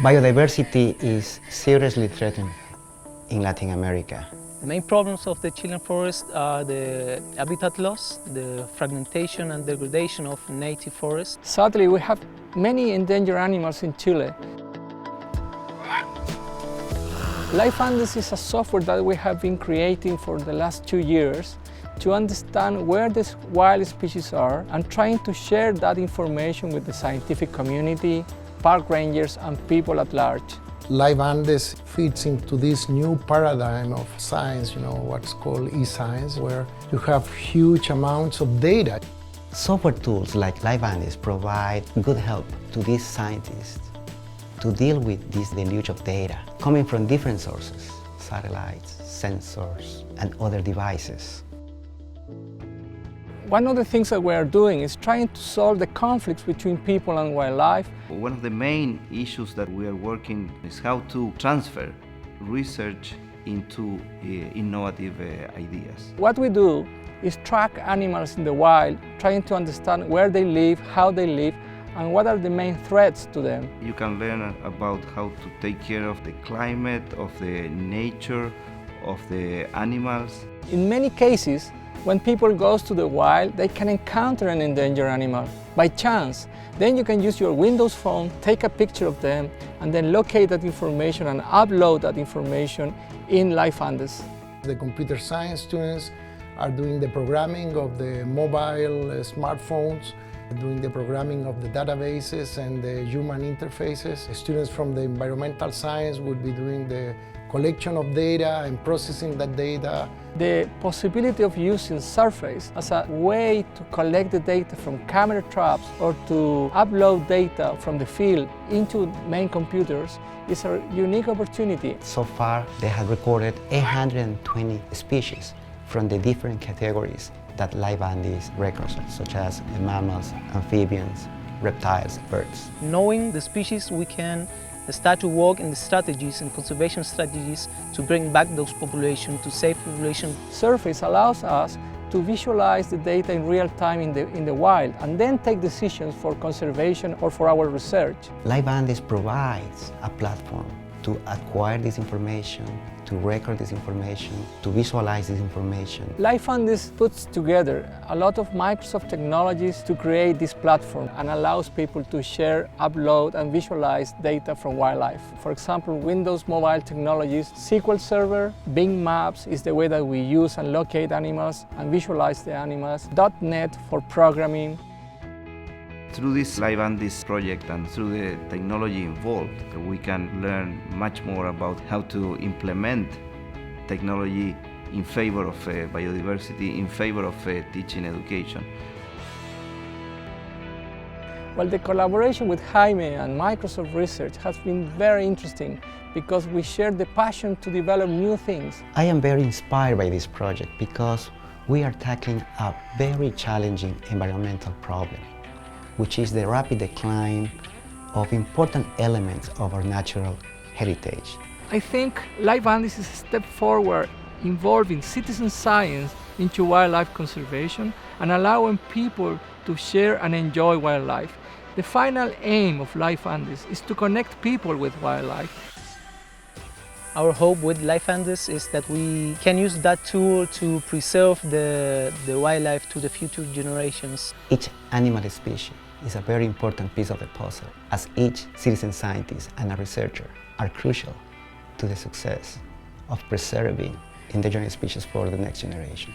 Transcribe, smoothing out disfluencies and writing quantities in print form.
Biodiversity is seriously threatened in Latin America. The main problems of the Chilean forest are the habitat loss, the fragmentation and degradation of native forests. Sadly, we have many endangered animals in Chile. LiveANDES is a software that we have been creating for the last 2 years to understand where these wild species are and trying to share that information with the scientific community, park rangers and people at large. LiveANDES fits into this new paradigm of science, what's called e-science, where you have huge amounts of data. Software tools like LiveANDES provide good help to these scientists to deal with this deluge of data coming from different sources, satellites, sensors, and other devices. One of the things that we are doing is trying to solve the conflicts between people and wildlife. One of the main issues that we are working is how to transfer research into innovative ideas. What we do is track animals in the wild, trying to understand where they live, how they live, and what are the main threats to them. You can learn about how to take care of the climate, of the nature, of the animals. In many cases, when people go to the wild, they can encounter an endangered animal by chance. Then you can use your Windows phone, take a picture of them, and then locate that information and upload that information in LiveANDES. The computer science students are doing the programming of the mobile smartphones, doing the programming of the databases and the human interfaces. Students from the environmental science would be doing the collection of data and processing that data. The possibility of using Surface as a way to collect the data from camera traps or to upload data from the field into main computers is a unique opportunity. So far, they have recorded 820 species from the different categories that LiveANDES records, such as mammals, amphibians, reptiles, birds. Knowing the species, we can start to work in the strategies and conservation strategies to bring back those populations, to save populations. Surface allows us to visualize the data in real time in the wild and then take decisions for conservation or for our research. LiveANDES provides a platform to acquire this information, to record this information, to visualize this information. LiveANDES puts together a lot of Microsoft technologies to create this platform and allows people to share, upload and visualize data from wildlife. For example, Windows Mobile Technologies, SQL Server, Bing Maps is the way that we use and locate animals and visualize the animals, .NET for programming. Through this LiveANDES project and through the technology involved, we can learn much more about how to implement technology in favor of biodiversity, in favor of teaching education. Well, the collaboration with Jaime and Microsoft Research has been very interesting because we share the passion to develop new things. I am very inspired by this project because we are tackling a very challenging environmental problem, which is the rapid decline of important elements of our natural heritage. I think LiveANDES is a step forward involving citizen science into wildlife conservation and allowing people to share and enjoy wildlife. The final aim of LiveANDES is to connect people with wildlife. Our hope with LiveANDES is that we can use that tool to preserve the wildlife to the future generations. Each animal species is a very important piece of the puzzle, as each citizen scientist and a researcher are crucial to the success of preserving endangered species for the next generation.